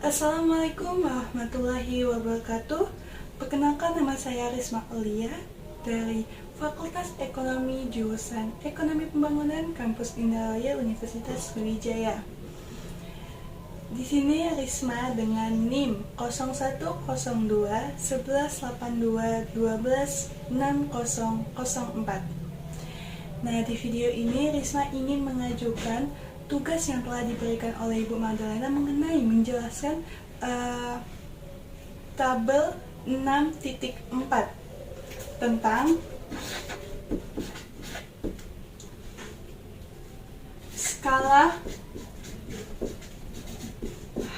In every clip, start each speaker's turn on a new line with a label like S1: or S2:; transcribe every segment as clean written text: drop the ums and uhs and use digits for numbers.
S1: Assalamualaikum warahmatullahi wabarakatuh. Perkenalkan, nama saya Risma Aulia dari Fakultas Ekonomi jurusan Ekonomi Pembangunan Kampus Indaraya Universitas Sriwijaya. Di sini Risma dengan NIM 0102 1182 12 6004. Nah, di video ini Risma ingin mengajukan tugas yang telah diberikan oleh Ibu Magdalena mengenai menjelaskan tabel 6.4 tentang skala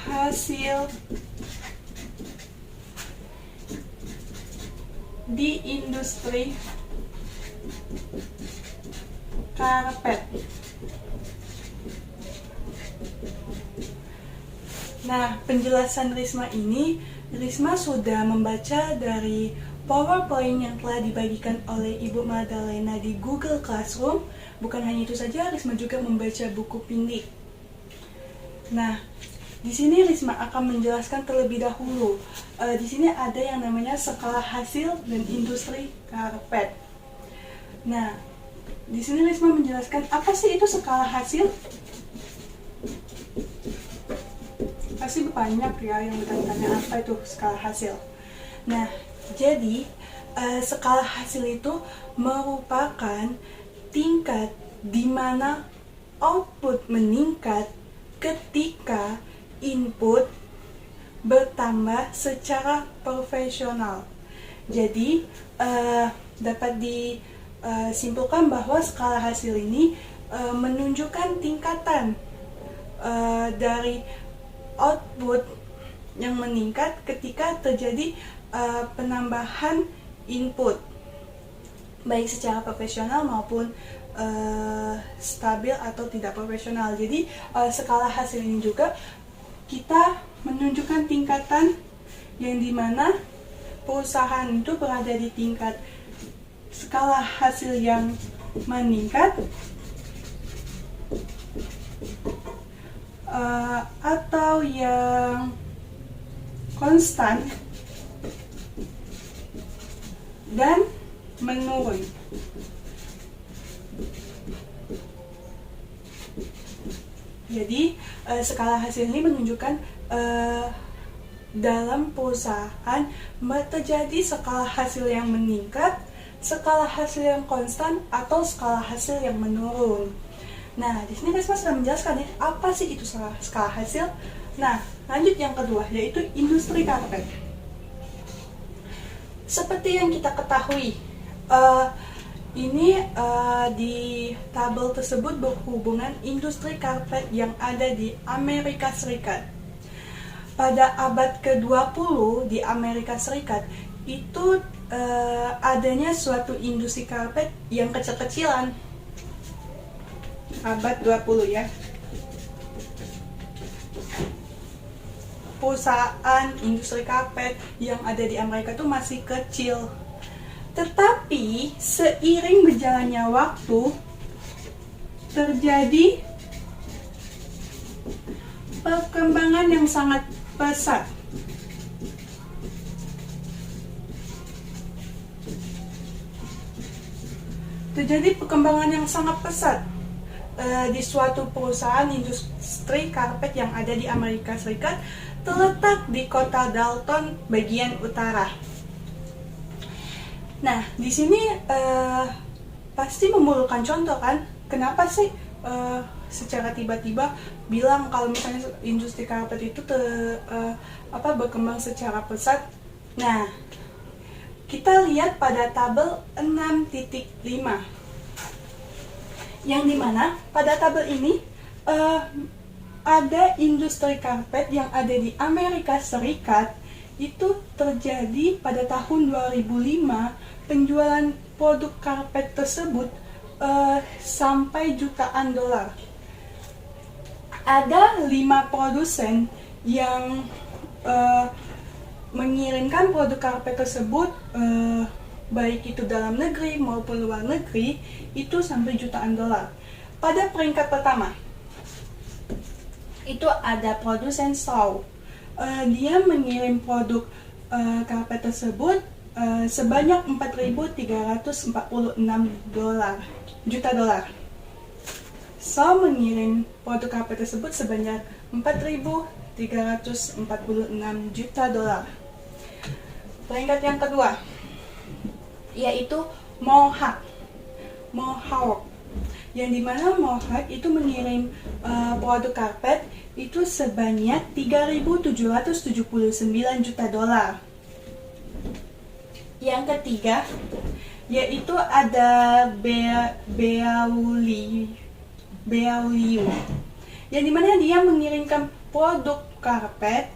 S1: hasil di industri karpet. Nah, penjelasan Risma ini, Risma sudah membaca dari PowerPoint yang telah dibagikan oleh Ibu Magdalena di Google Classroom. Bukan hanya itu saja, Risma juga membaca buku Pindik. Nah, di sini Risma akan menjelaskan terlebih dahulu. Di sini ada yang namanya skala hasil dan industri karpet. Nah, di sini Risma menjelaskan apa sih itu skala hasil. Pasti banyak ya yang bertanya apa itu skala hasil. Nah, jadi skala hasil itu merupakan tingkat di mana output meningkat ketika input bertambah secara profesional. Jadi dapat disimpulkan bahwa skala hasil ini menunjukkan tingkatan dari output yang meningkat ketika terjadi penambahan input, baik secara profesional maupun stabil atau tidak profesional. Jadi skala hasil ini juga kita menunjukkan tingkatan yang dimana perusahaan itu berada di tingkat skala hasil yang meningkat atau yang konstan dan menurun. Jadi skala hasil ini menunjukkan dalam perusahaan terjadi skala hasil yang meningkat, skala hasil yang konstan, atau skala hasil yang menurun. Nah, di sini Risma sudah menjelaskan ya, apa sih itu skala hasil. Nah, lanjut yang kedua, yaitu industri karpet. Seperti yang kita ketahui, di tabel tersebut berhubungan industri karpet yang ada di Amerika Serikat. Pada abad ke-20 di Amerika Serikat, itu adanya suatu industri karpet yang kecil-kecilan. Abad 20 ya. Perusahaan industri karpet yang ada di Amerika itu masih kecil. Tetapi seiring berjalannya waktu terjadi perkembangan yang sangat pesat. Terjadi perkembangan yang sangat pesat di suatu perusahaan industri karpet yang ada di Amerika Serikat, terletak di kota Dalton bagian utara. Nah, di sini pasti memerlukan contoh kan? Kenapa sih secara tiba-tiba bilang kalau misalnya industri karpet itu berkembang secara pesat? Nah, kita lihat pada tabel 6.5. Yang dimana pada tabel ini ada industri karpet yang ada di Amerika Serikat. Itu terjadi pada tahun 2005. Penjualan produk karpet tersebut sampai jutaan dolar. Ada 5 produsen yang mengirimkan produk karpet tersebut baik itu dalam negeri maupun luar negeri, itu sampai jutaan dolar. Pada peringkat pertama, itu ada produsen saw. dia mengirim produk karpet tersebut sebanyak 4.346 juta dolar. So, mengirim produk karpet tersebut sebanyak 4.346 juta dolar. Peringkat yang kedua yaitu Mohawk, yang dimana Mohawk itu mengirim produk karpet itu sebanyak 3.779 juta dolar. Yang ketiga yaitu ada Beaulieu, yang dimana dia mengirimkan produk karpet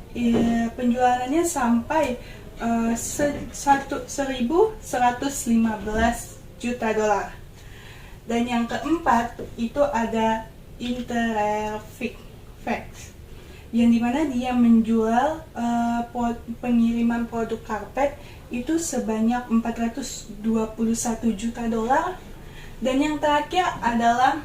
S1: penjualannya sampai 1.115 juta dolar. Dan yang keempat itu ada Interfax, yang dimana dia menjual pengiriman produk karpet itu sebanyak 421 juta dolar. Dan yang terakhir adalah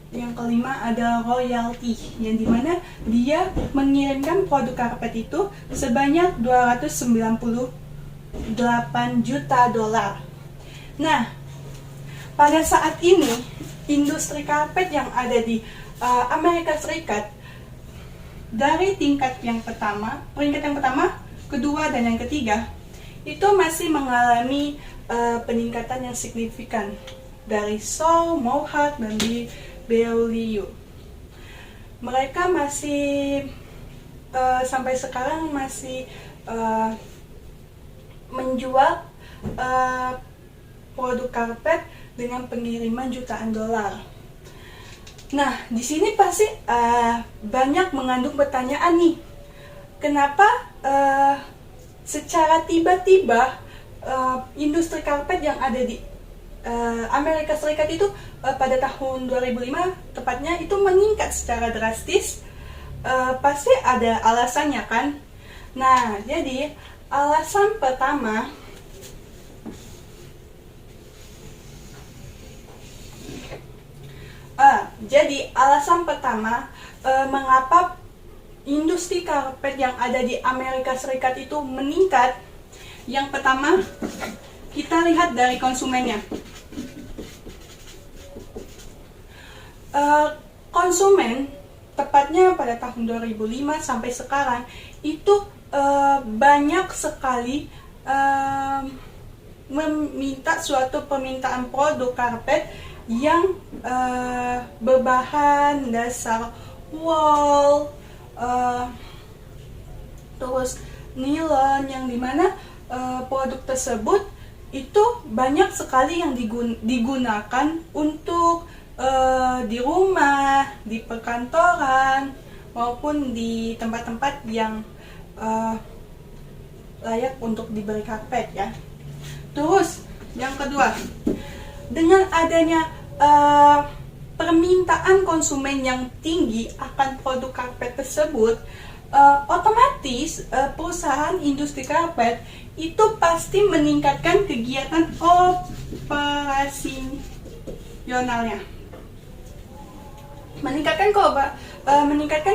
S1: yang kelima ada Royalty, yang dimana dia mengirimkan produk karpet itu sebanyak 298 juta dolar. Nah, pada saat ini industri karpet yang ada di Amerika Serikat dari peringkat yang pertama, kedua, dan yang ketiga itu masih mengalami peningkatan yang signifikan dari Shaw, Mohawk, dan di Beaulieu. Mereka masih sampai sekarang masih menjual produk karpet dengan pengiriman jutaan dolar. Nah, di sini pasti banyak mengandung pertanyaan nih. Kenapa secara tiba-tiba industri karpet yang ada di Amerika Serikat itu pada tahun 2005 tepatnya itu meningkat secara drastis? Pasti ada alasannya kan? Nah, jadi alasan pertama mengapa industri karpet yang ada di Amerika Serikat itu meningkat. Yang pertama, kita lihat dari konsumennya. Konsumen tepatnya pada tahun 2005 sampai sekarang itu banyak sekali meminta suatu permintaan produk karpet yang berbahan dasar wool, terus nilon, yang dimana produk tersebut itu banyak sekali yang digunakan untuk di rumah, di perkantoran, maupun di tempat-tempat yang layak untuk diberi karpet ya. Terus yang kedua, dengan adanya permintaan konsumen yang tinggi akan produk karpet tersebut, otomatis perusahaan industri karpet itu pasti meningkatkan kegiatan operasionalnya. Meningkatkan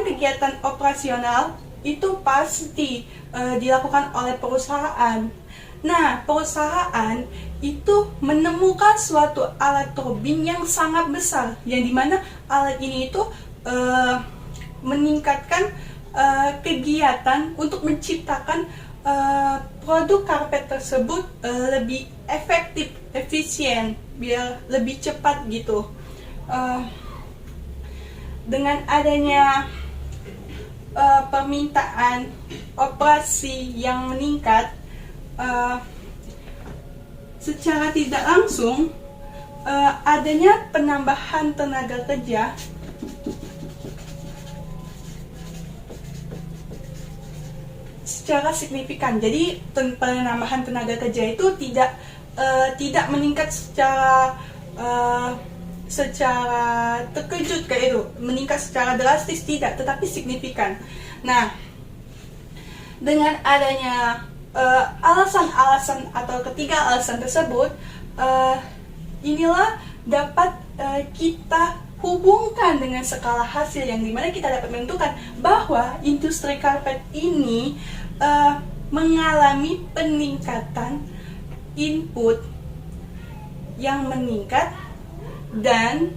S1: kegiatan operasional itu pasti dilakukan oleh perusahaan. Nah, perusahaan itu menemukan suatu alat turbin yang sangat besar, yang dimana alat ini itu meningkatkan kegiatan untuk menciptakan produk karpet tersebut lebih efektif, efisien, biar lebih cepat gitu. Dengan adanya permintaan operasi yang meningkat, secara tidak langsung adanya penambahan tenaga kerja secara signifikan. Jadi penambahan tenaga kerja itu tidak meningkat secara terkejut kayak itu, meningkat secara drastis tidak, tetapi signifikan. Nah, dengan adanya alasan-alasan atau ketiga alasan tersebut, inilah dapat kita hubungkan dengan skala hasil yang dimana kita dapat menentukan bahwa industri karpet ini mengalami peningkatan input yang meningkat dan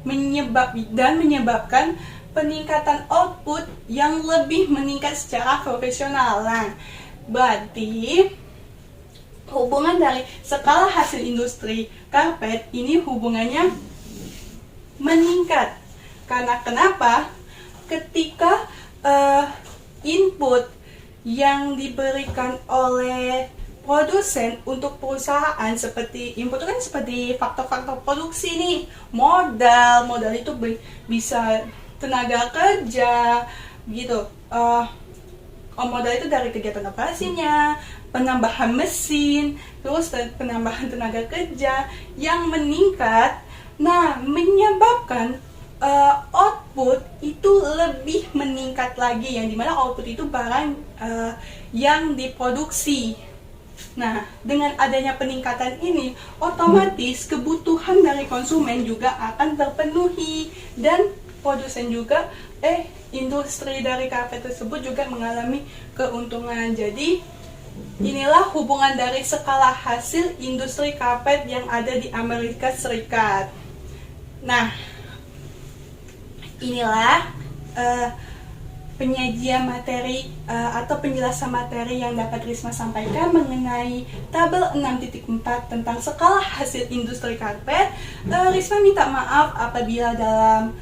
S1: menyebabkan peningkatan output yang lebih meningkat secara profesional. Nah, berarti hubungan dari skala hasil industri karpet ini hubungannya meningkat. Karena kenapa? Ketika input yang diberikan oleh produsen untuk perusahaan, seperti input itu kan seperti faktor-faktor produksi nih, modal itu bisa tenaga kerja gitu, modal itu dari kegiatan operasinya, penambahan mesin, terus penambahan tenaga kerja yang meningkat, nah menyebabkan output itu lebih meningkat lagi, yang dimana output itu barang yang diproduksi. Nah, dengan adanya peningkatan ini, otomatis kebutuhan dari konsumen juga akan terpenuhi dan produsen juga, industri dari karpet tersebut juga mengalami keuntungan. Jadi, inilah hubungan dari skala hasil industri karpet yang ada di Amerika Serikat. Nah, inilah penyajian materi atau penjelasan materi yang dapat Risma sampaikan mengenai tabel 6.4 tentang skala hasil industri karpet. Risma minta maaf apabila dalam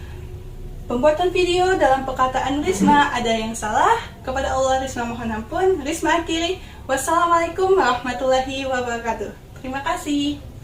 S1: pembuatan video, dalam perkataan Risma ada yang salah. Kepada Allah Risma mohon ampun. Risma akhiri. Wassalamualaikum warahmatullahi wabarakatuh. Terima kasih.